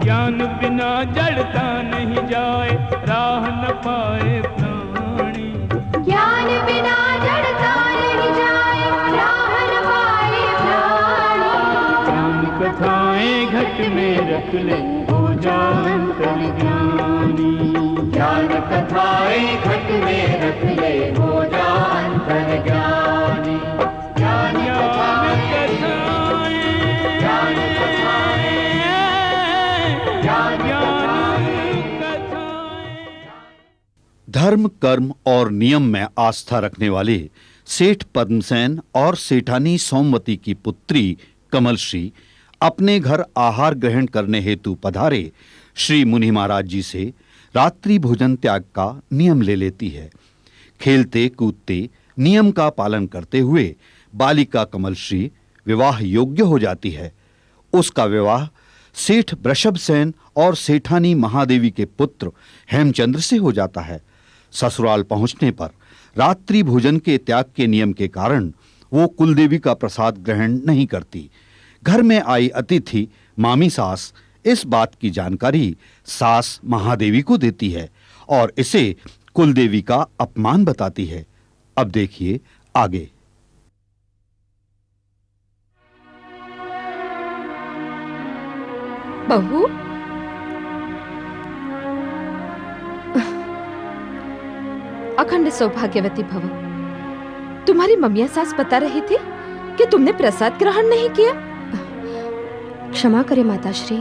ज्ञान बिना जड़ता नहीं जाए, राह न पाए प्राणी। ज्ञान बिना जड़ता नहीं जाए, राह न पाए प्राणी। ज्ञान कथाएं घट में रख ले, हो जा अंतर्ज्ञानी। ज्ञान कथाएं घट में रख ले, हो जा अंतर्ज्ञानी। ज्ञान कथाएं, ज्ञान कथाएं, धर्म, कर्म और नियम में आस्था रखने वाले सेठ पद्मसेन और सेठानी सोमवती की पुत्री कमलश्री अपने घर आहार ग्रहण करने हेतु पधारे श्री मुनि महाराज जी से रात्रि भोजन त्याग का नियम ले लेती है। खेलते कूदते नियम का पालन करते हुए बालिका कमलश्री विवाह योग्य हो जाती है। उसका विवाह सेठ वृषभसेन और सेठानी महादेवी के पुत्र हेमचंद्र से हो जाता है। ससुराल पहुंचने पर रात्रि भोजन के त्याग के नियम के कारण वो कुलदेवी का प्रसाद ग्रहण नहीं करती। घर में आई अतिथि मामी सास इस बात की जानकारी सास महादेवी को देती है और इसे कुलदेवी का अपमान बताती है। अब देखिए आगे। बहू, अखंड सौभाग्यवती भव। तुम्हारी मम्मिया सास बता रही थी कि तुमने प्रसाद ग्रहण नहीं किया। क्षमा करें माताश्री,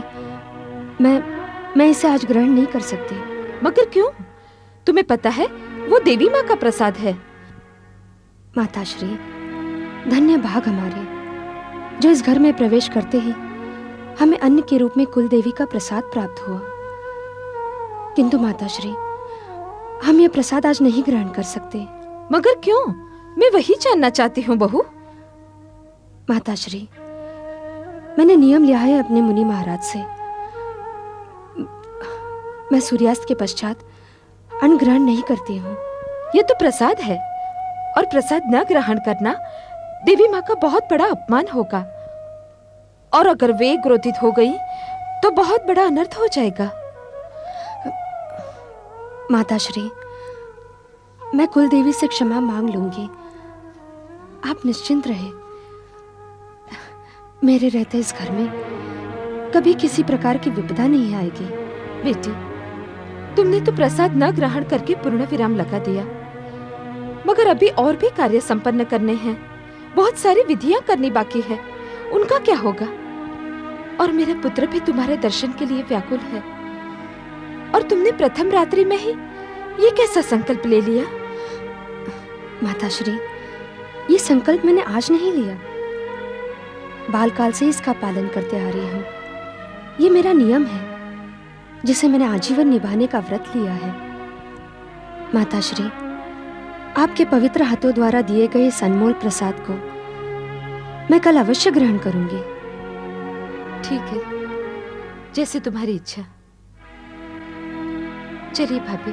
मैं इसे आज ग्रहण नहीं कर सकती। मगर क्यों? तुम्हें पता है वो देवी माँ का प्रसाद है। माताश्री, धन्य भाग हमारे जो इस घर में प्रवेश करते ही हमें अन्न के रूप में कुल देवी का प्रसाद प्राप्त हुआ। किंतु माताश्री, हम यह प्रसाद आज नहीं ग्रहण कर सकते। मगर क्यों? मैं वही जानना चाहती हूँ बहू। माताश्री, मैंने नियम लिया है अपने मुनि महाराज से। मैं सूर्यास्त के पश्चात अन्न ग्रहण नहीं करती हूँ। ये तो प्रसाद है और प्रसाद न ग्रहण करना देवी माँ का बहुत बड़ा अपमान होगा, और अगर वे क्रोधित हो गई तो बहुत बड़ा अनर्थ हो जाएगा। माताश्री, मैं कुल देवी से क्षमा मांग लूंगी। आप निश्चिंत रहे। मेरे रहते इस घर में कभी किसी प्रकार की विपदा नहीं आएगी। बेटी, तुमने तो प्रसाद न ग्रहण करके पूर्ण विराम लगा दिया, मगर अभी और भी कार्य संपन्न करने हैं। बहुत सारी विधियां करनी बाकी है, उनका क्या होगा? और मेरा पुत्र भी तुम्हारे दर्शन के लिए व्याकुल है, और तुमने प्रथम रात्रि में ही ये कैसा संकल्प ले लिया? माताश्री, ये संकल्प मैंने आज नहीं लिया, बालकाल से इसका पालन करते आ रही हूँ। ये मेरा नियम है जिसे मैंने आजीवन निभाने का व्रत लिया है। माताश्री, आपके पवित्र हाथों द्वारा दिए गए इस अनमोल प्रसाद को मैं कल अवश्य ग्रहण करूंगी। ठीक है, जैसे तुम्हारी इच्छा। चलिए भाभी।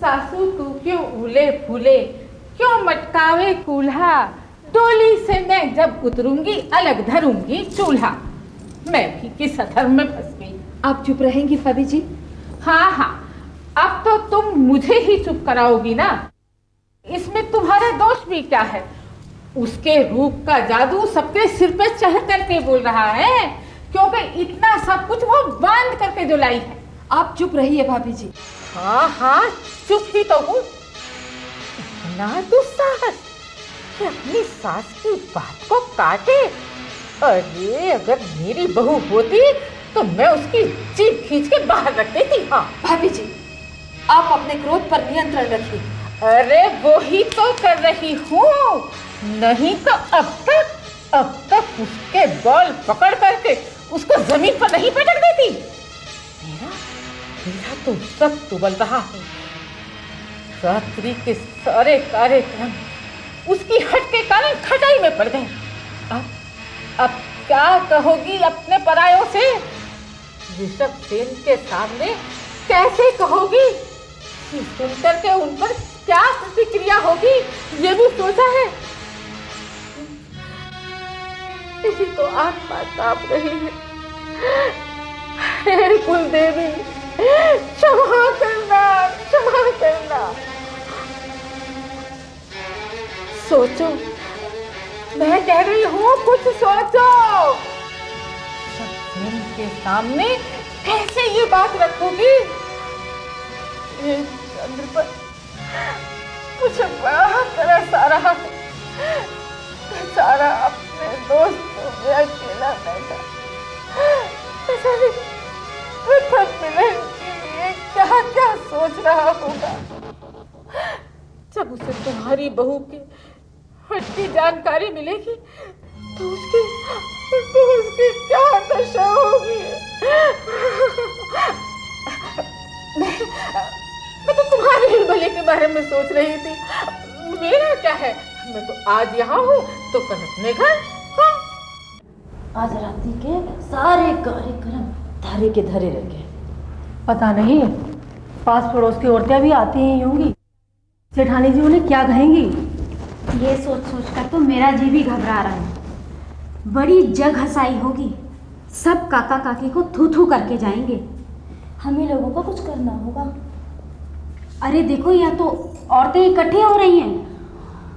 सासू, तू क्यों उले फूले, क्यों मटकावे कूल्हा? डोली से मैं जब उतरूंगी अलग धरूंगी चूल्हा। मैं भी किस अधर्म में फंस गई। आप चुप रहेंगी भाभी जी? हाँ, अब तो तुम मुझे ही चुप कराओगी ना। इसमें तुम्हारा दोष भी क्या है? उसके रूप का जादू सबके सिर पे चढ़ करके बोल रहा है, क्योंकि इतना सब कुछ वो बांध करके जो लाई है। आप चुप रहिए भाभी जी। हाँ, चुप ही तो हूँ। इतना दुस्साहस कि अपनी सास की बात को काटे। अरे अगर मेरी बहू होती तो मैं उसकी जीभ खींच के बाहर रख देती। हाँ भाभी जी, आप अपने क्रोध पर नियंत्रण रखिए। अरे वो ही तो कर रही हूँ, नहीं तो अब तक उसके बाल पकड़ करके उसको जमीन पर नहीं पटक देती। मेरा तो सब उबल रहा है। रात्रि के सारे कार्यक्रम उसकी हट के कारण खटाई में पड़ गए। अब क्या कहोगी अपने परायों से? ऋषभसेन के सामने कैसे कहोगी? ये सुनकर के उन पर क्या प्रतिक्रिया होगी ये भी सोचा है? मेरी तो आत्मा कांप रही है। हे कुलदेवी, क्षमा करना, क्षमा करना। सोचो, मैं कह रही हूँ कुछ सोचो। सब के सामने कैसे ये बात रखोगी? ये चंद्र पर मुझे बड़ा तरस आ रहा है। बेचारा अपने दोस्तों में अकेला बैठा, बेचारे पृथक मिलन के लिए क्या क्या सोच रहा होगा। जब उसे तुम्हारी बहू के हट की जानकारी मिलेगी तो उसकी क्या दशा होगी। मैं तो तुम्हारे ही भले के बारे में सोच रही थी। मेरा क्या है, मैं तो आज यहाँ हूँ तो कल अपने घर। हाँ। आज रात्रि के सारे कार्यक्रम धारे के धरे रखे। पता नहीं पास पड़ोस की औरतें भी आती ही होंगी। जेठानी जी उन्हें क्या कहेंगी? ये सोच सोच कर तो मेरा जी भी घबरा रहा है। बड़ी जग हंसाई होगी। सब काका काकी को थू थू करके जाएंगे। हमें लोगों को कुछ करना होगा। अरे देखो, या तो औरतें इकट्ठी हो रही हैं,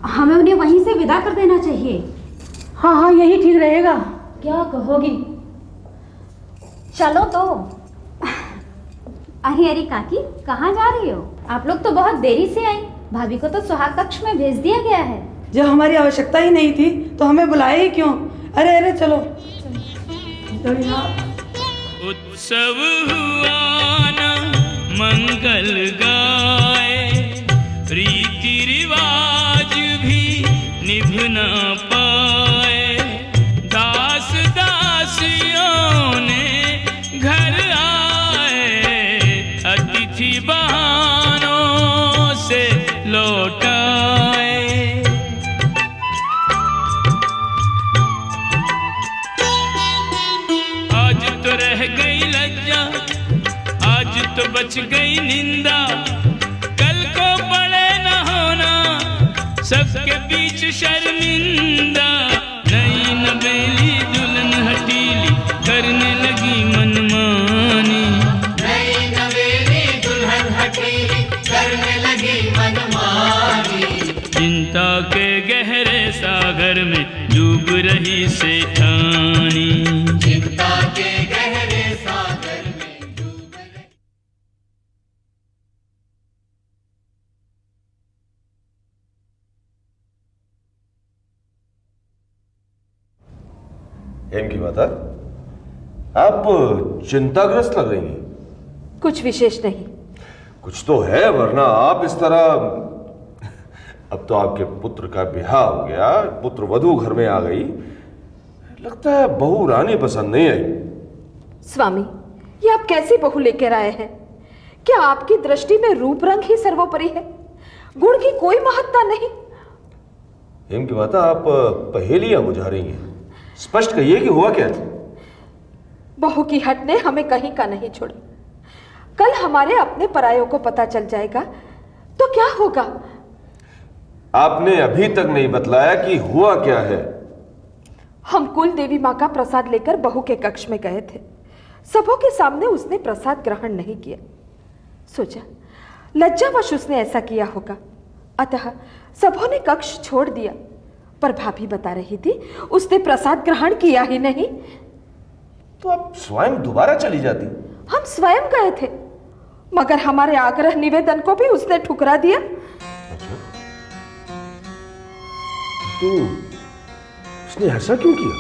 हमें उन्हें वहीं से विदा कर देना चाहिए। हाँ हाँ, यही ठीक रहेगा। क्या कहोगी? चलो तो। अरे अरे काकी, कहाँ जा रही हो? आप लोग तो बहुत देरी से आई। भाभी को तो सुहाग कक्ष में भेज दिया गया है। जब हमारी आवश्यकता ही नहीं थी तो हमें बुलाए ही क्यों? अरे अरे चलो। उत्सव हुआ ना मंगल गाए, रीति रिवाज भी निभ ना पाए। दास दासियों ने घर आए, अतिथि बहानों से लौटाए। आज तो रह गई लज्जा, आज तो बच गई निंदा, कल को बड़े न होना सबके बीच शर्मिंदा। नई नवेली दुल्हन हटीली करने लगी मनमानी। नई नवेली दुल्हन हटीली करने लगी मनमानी। चिंता के गहरे सागर में डूब रही सेठानी। चिंता के गहरे सागर में डूब रही। हेम की माता, आप चिंताग्रस्त लग रही हैं। कुछ विशेष नहीं। कुछ तो है, वरना आप इस तरह। अब तो आपके पुत्र का ब्याह हो गया, पुत्र वधू घर में आ गई, लगता है बहू रानी पसंद नहीं आई। स्वामी, ये आप कैसी बहू लेकर आए हैं? क्या आपकी दृष्टि में रूप रंग ही सर्वोपरि है, गुण की कोई महत्ता नहीं? हेम की माता, आप पहेलियां बुझा रही हैं। स्पष्ट कहिए कि हुआ क्या? बहू की हट ने हमें कहीं का नहीं छोड़ा। कल हमारे अपने परायों को पता चल जाएगा तो क्या होगा? आपने अभी तक नहीं बतलाया कि हुआ क्या है। हम कुल देवी माँ का प्रसाद लेकर बहू के कक्ष में गए थे। सबों के सामने उसने प्रसाद ग्रहण नहीं किया। सोचा लज्जावश उसने ऐसा किया होगा, अतः सबों ने कक्ष छोड़ दिया। पर भाभी बता रही थी उसने प्रसाद ग्रहण किया ही नहीं। तो आप स्वयं दोबारा चली जाती। हम स्वयं गए थे, मगर हमारे आग्रह निवेदन को भी उसने ठुकरा दिया। तो उसने ऐसा क्यों किया?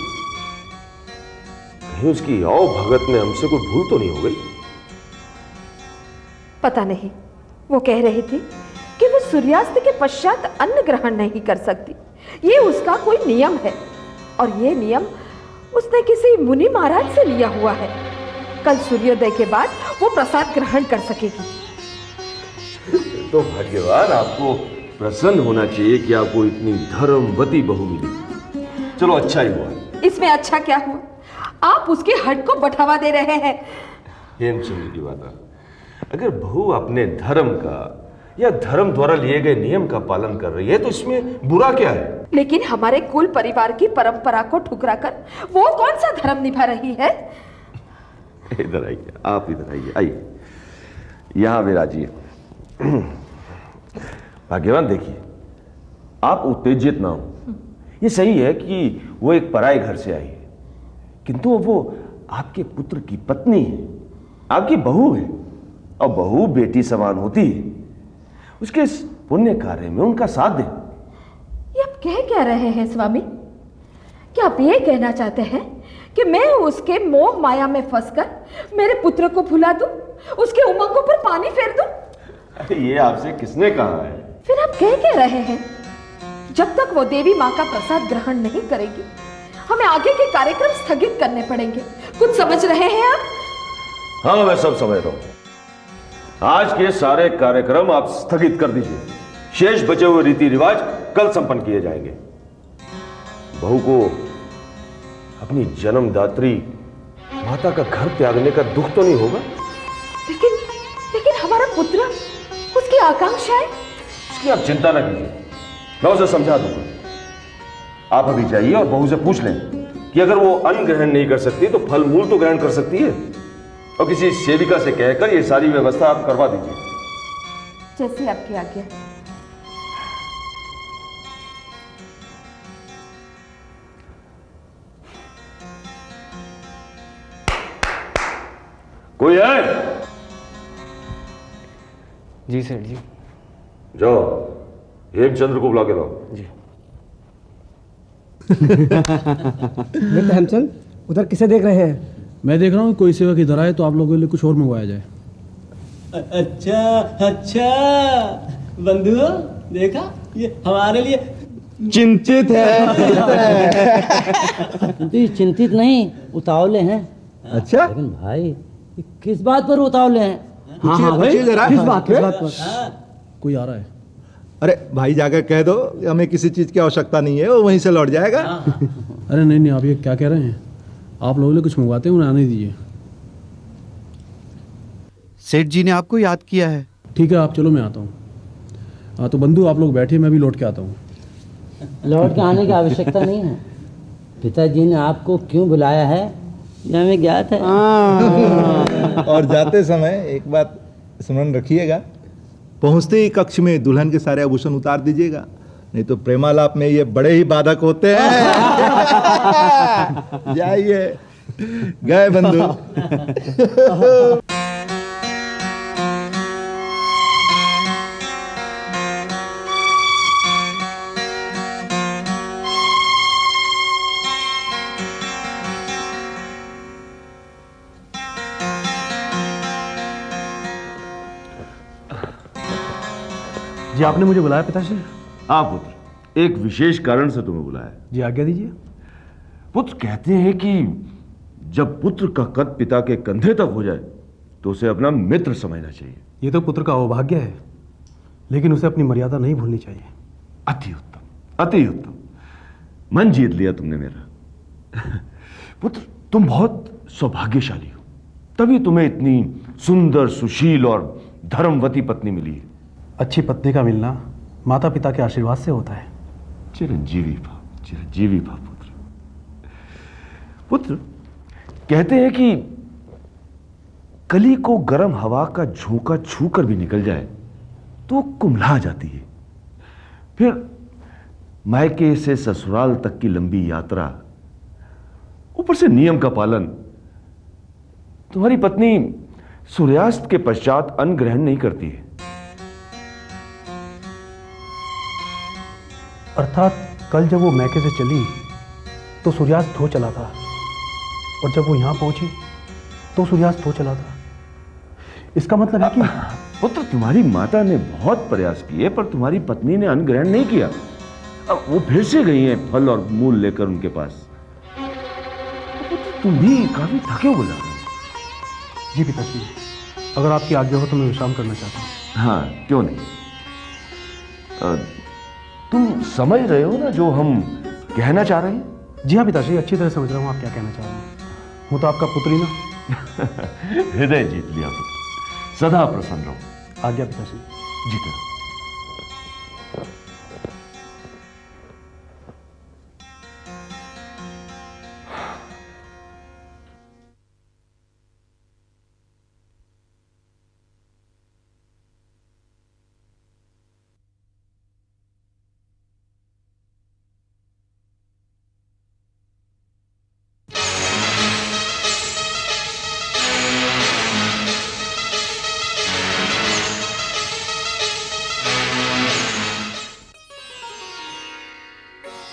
कहीं उसकी आओ भगत में हमसे कोई भूल तो नहीं हो गई? पता नहीं। वो कह रही थी कि वो सूर्यास्त के पश्चात अन्न ग्रहण नहीं कर सकती। ये उसका कोई नियम है, और ये नियम उसने किसी मुनि महाराज से लिया हुआ है। कल सूर्योदय के बाद वो प्रसाद ग्रहण कर सकेगी। तो भाग्यवान, आपको प्रसन्न होना चाहिए कि आपको इतनी धर्मवती बहू मिली। चलो, अच्छा ही हुआ। इसमें अच्छा क्या हुआ? आप उसके हट को बढ़ावा दे रहे हैं। हेमचंद्र की बात, अगर बहू अपने धर्म का या धर्म द्वारा लिए गए नियम का पालन कर रही है, तो इसमें बुरा क्या है? लेकिन हमारे कुल परिवार की परंपरा को ठुकराकर वो कौन सा धर्म निभा रही है? इधर आइए, आप इधर आइए, आइए यहां विराजिए। भाग्यवान, देखिए, आप उत्तेजित ना हो। ये सही है कि वो एक पराये घर से आई है, किंतु वो आपके पुत्र की पत्नी है, आपकी बहू है, और बहू बेटी समान होती है। उसके इस पुण्य कार्य में उनका साथ दें। ये आप कह क्या रहे हैं स्वामी? क्या आप ये कहना चाहते हैं कि मैं उसके मोह माया में फंसकर मेरे पुत्र को भुला दूं, उसके उमंगों पर पानी फेर दूं? ये आपसे किसने कहा है? फिर आप कह क्या रहे हैं? जब तक वो देवी माँ का प्रसाद ग्रहण नहीं करेगी, हमें आगे के कार्यक्रम स्थगित करने पड़ेंगे। कुछ समझ रहे हैं आप? हाँ, मैं सब समझ रहा हूं। आज के सारे कार्यक्रम आप स्थगित कर दीजिए। शेष बचे हुए रीति रिवाज कल संपन्न किए जाएंगे। बहू को अपनी जन्मदात्री माता का घर त्यागने का दुख तो नहीं होगा? लेकिन हमारा पुत्र, उसकी आकांक्षाएं। उसकी आप चिंता ना कीजिए, मैं उसे समझा दूंगा। आप अभी जाइए और बहू से पूछ लें कि अगर वो अन्न ग्रहण नहीं कर सकती तो फल मूल तो ग्रहण कर सकती है, और किसी सेविका से कहकर ये सारी व्यवस्था आप करवा दीजिए। जैसे आपकी आज्ञा। कोई है? जी सेठ जी। जाओ, हेमचंद्र को बुला के लाओ। जी। मित्र हेमचंद, उधर किसे देख रहे हैं? मैं देख रहा हूँ कोई सेवक इधर आए तो आप लोगों के लिए कुछ और मंगवाया जाए। अच्छा अच्छा बंधु, देखा, ये हमारे लिए चिंतित है। चिंतित नहीं, उतावले हैं। अच्छा, लेकिन भाई ये किस बात पर उतावले हैं? हाँ हाँ भाई, किस बात पर? कोई आ रहा है? अरे भाई, जाकर कह दो हमें किसी चीज की आवश्यकता नहीं है, वो वहीं से लौट जाएगा। अरे नहीं, आप ये क्या कह रहे हैं? आप लोगों ने कुछ मंगवाते हैं, उन्हें आने दीजिए। सेठ जी ने आपको याद किया है। ठीक है, आप चलो, मैं आता हूँ। हाँ तो बंधु, आप लोग बैठिए, मैं भी लौट के आता हूँ। लौट के आने की आवश्यकता नहीं है। पिताजी ने आपको क्यों बुलाया है ये हमें ज्ञात है। और जाते समय एक बात स्मरण रखिएगा, पहुंचते ही कक्ष में दुल्हन के सारे आभूषण उतार दीजिएगा, नहीं तो प्रेमालाप में ये बड़े ही बाधक होते हैं। जाइए, गए बंधु। जी, आपने मुझे बुलाया पिताश्री? हाँ पुत्र, एक विशेष कारण से तुम्हें बुलाया। जी, आज्ञा दीजिए। पुत्र, कहते हैं कि जब पुत्र का कद पिता के कंधे तक हो जाए तो उसे अपना मित्र समझना चाहिए। ये तो पुत्र का अवभाग्य है, लेकिन उसे अपनी मर्यादा नहीं भूलनी चाहिए। अति उत्तम, अति उत्तम। मन जीत लिया तुमने मेरा। पुत्र, तुम बहुत सौभाग्यशाली हो, तभी तुम्हें इतनी सुंदर, सुशील और धर्मवती पत्नी मिली है। अच्छी पत्नी का मिलना माता पिता के आशीर्वाद से होता है। चिरंजीवी भाव, चिरंजीवी भाव। पुत्र, पुत्र, कहते हैं कि कली को गर्म हवा का झोंका छूकर भी निकल जाए तो कुम्हला जाती है। फिर मायके से ससुराल तक की लंबी यात्रा, ऊपर से नियम का पालन। तुम्हारी पत्नी सूर्यास्त के पश्चात अन्न ग्रहण नहीं करती है। अर्थात कल जब वो मैके से चली तो सूर्यास्त हो चला था, और जब वो यहाँ पहुंची तो सूर्यास्त हो चला था। इसका मतलब है कि पुत्र, तुम्हारी माता ने बहुत प्रयास किए पर तुम्हारी पत्नी ने अन्न ग्रहण नहीं किया। अब वो फिर से गई हैं फल और मूल लेकर उनके पास। तुम भी काफी थके हो लग रहे हो। जी पिताजी, अगर आपकी आज्ञा हो तो मैं विश्राम करना चाहता हूँ। हाँ, क्यों नहीं। तुम समझ रहे हो ना जो हम कहना चाह रहे हैं? जी हाँ पिताजी, अच्छी तरह समझ रहा हूँ आप क्या कहना चाह रहे हैं। हूँ तो आपका पुत्र ही ना। हृदय जीत लिया पुत्र, सदा प्रसन्न रहो। आज्ञा पिताश्री। जीते।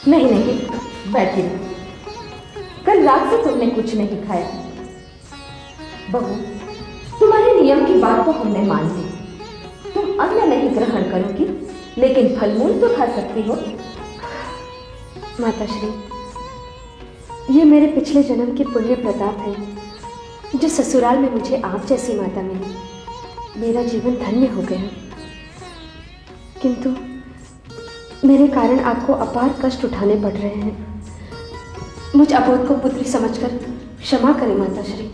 नहीं नहीं, बैठी रहो। कल रात से तुमने कुछ नहीं खाया। बहू, तुम्हारे नियम की बात तो हमने मान ली। तुम अन्न नहीं ग्रहण करोगी, लेकिन फल मूल तो खा सकती हो। माताश्री, ये मेरे पिछले जन्म की पुण्य प्रताप है जो ससुराल में मुझे आप जैसी माता मिली। मेरा जीवन धन्य हो गया, किंतु मेरे कारण आपको अपार कष्ट उठाने पड़ रहे हैं। मुझ अबोध को पुत्री समझकर क्षमा करें माताश्री।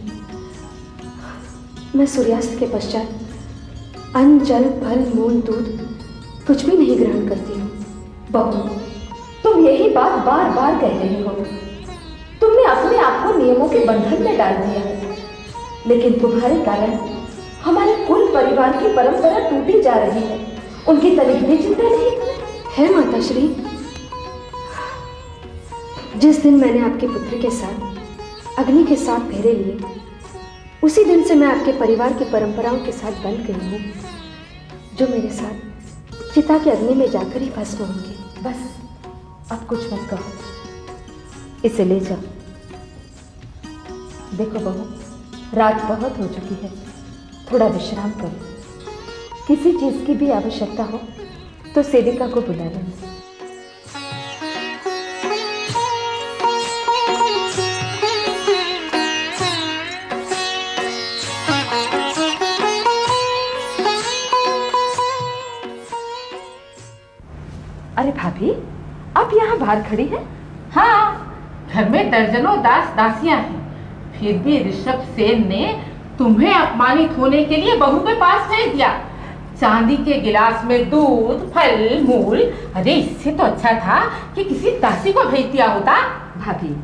मैं सूर्यास्त के पश्चात अन्न, जल, फल, मूल, दूध कुछ भी नहीं ग्रहण करती हूँ। बहू, तुम यही बात बार बार कह रही हो। तुमने अपने आप को नियमों के बंधन में डाल दिया, लेकिन तुम्हारे कारण हमारे कुल परिवार की परंपरा टूटी जा रही है। उनकी तनिक भी चिंता नहीं है माताश्री। जिस दिन मैंने आपके पुत्र के साथ अग्नि के साथ फेरे लिए, उसी दिन से मैं आपके परिवार की परंपराओं के साथ बंध गई हूँ, जो मेरे साथ चिता के अग्नि में जाकर ही भस्म होंगे। बस अब कुछ मत कहो, इसे ले जाओ। देखो बहू, रात बहुत हो चुकी है, थोड़ा विश्राम करो। किसी चीज की भी आवश्यकता हो तो सेविका को बुला लेना। अरे भाभी, आप यहाँ बाहर खड़ी हैं? हाँ, घर में दर्जनों दास दासियां हैं, फिर भी ऋषभ सेन ने तुम्हें अपमानित होने के लिए बहू के पास भेज दिया। चांदी के गिलास में दूध, फल, मूल। अरे इससे तो अच्छा था कि किसी दासी को भेज दिया होता। भाभी,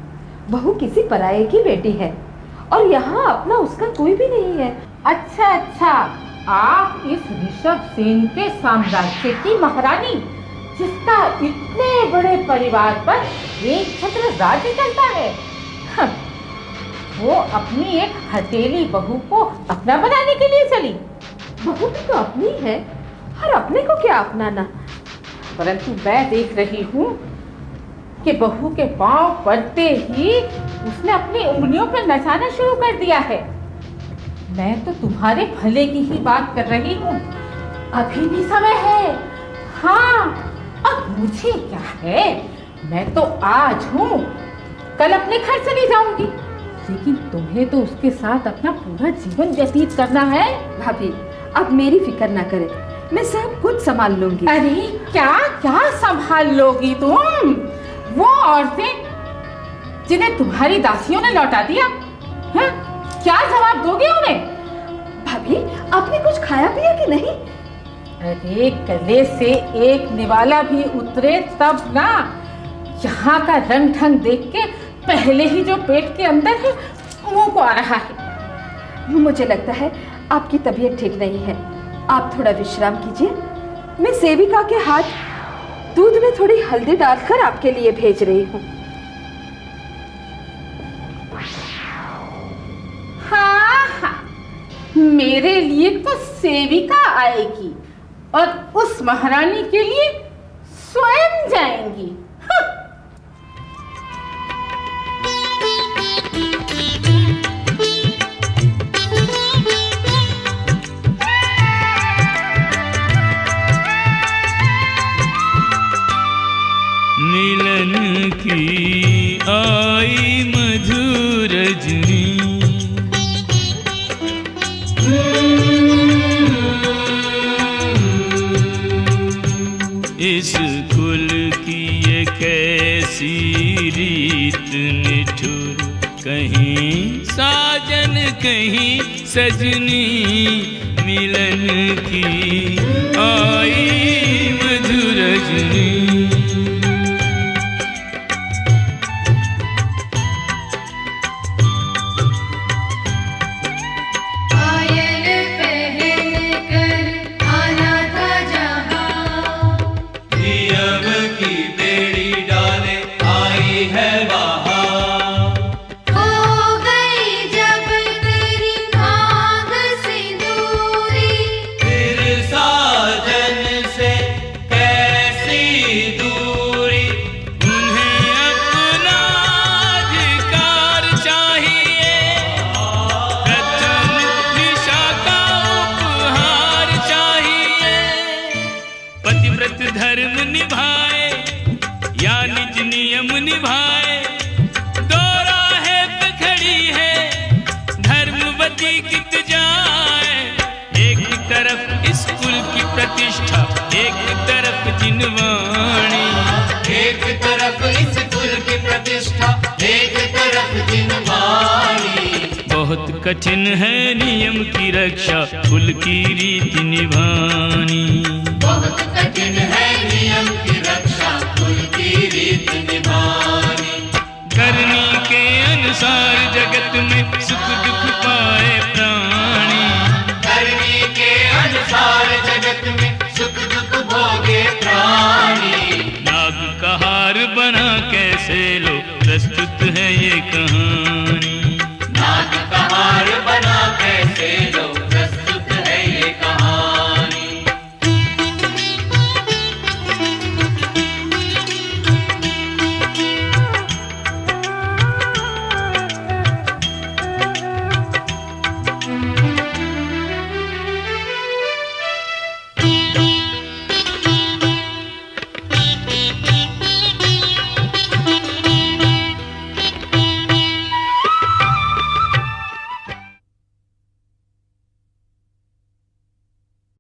बहू किसी पराये की बेटी है और यहाँ अपना उसका कोई भी नहीं है। अच्छा अच्छा, आप इस ऋषभ सेन के साम्राज्य की महारानी, जिसका इतने बड़े परिवार पर एक छत्र राज्य चलता है, वो अपनी एक हथेली बहू को अपना बनाने के लिए चली। बहू भी तो अपनी है, हर अपने को क्या अपनाना। परंतु मैं देख रही हूँ कि बहू के पांव पड़ते ही उसने अपनी उंगलियों पर नचाना शुरू कर दिया है। मैं तो तुम्हारे भले की ही बात कर रही हूँ। अभी भी समय है। हाँ, अब मुझे क्या है, मैं तो आज हूँ, कल अपने घर चली जाऊंगी, लेकिन तुम्हें तो उसके साथ अपना पूरा जीवन व्यतीत करना है। भाभी, अब मेरी फिक्र ना करें, मैं सब कुछ संभाल लूंगी। अरे क्या क्या संभाल लोगी तुम? वो औरतें जिन्हें तुम्हारी दासियों ने लौटा दिया, है? क्या जवाब दोगे उन्हें? भाभी, आपने कुछ खाया पिया कि नहीं? अरे गले से एक निवाला भी उतरे तब ना। यहाँ का रंग ढंग देख के पहले ही जो पेट के अंदर है मुंह को आ रहा है। मुझे लगता है आपकी तबीयत ठीक नहीं है, आप थोड़ा विश्राम कीजिए। मैं सेविका के हाथ दूध में थोड़ी हल्दी डालकर आपके लिए भेज रही हूँ। हाँ हाँ, मेरे लिए तो सेविका आएगी और उस महारानी के लिए स्वयं जाएंगी। मिलन की आई मधुर रजनी, इस कुल की ये कैसी रीत निठुर, कहीं साजन कहीं सजनी, मिलन की आई मधुर रजनी। पायल पहन कर आना था जहाँ, नियम की बेड़ी डाले आई है वहाँ। हो गई जब तेरी मांग से दूरी, फिर साजन से कैसी दूरी। उन्हें अपना अधिकार चाहिए, प्रथम निशा का उपहार चाहिए। पतिव्रत धर्म निभाए या निज नियम निभाए, दो राहें पे खड़ी है धर्मवती कित जाए। एक तरफ इस कुल की प्रतिष्ठा, एक तरफ जिनवाणी। एक तरफ इस कुल की प्रतिष्ठा, एक तरफ जिनवाणी। बहुत कठिन है नियम की रक्षा, कुल की रीति निभानी।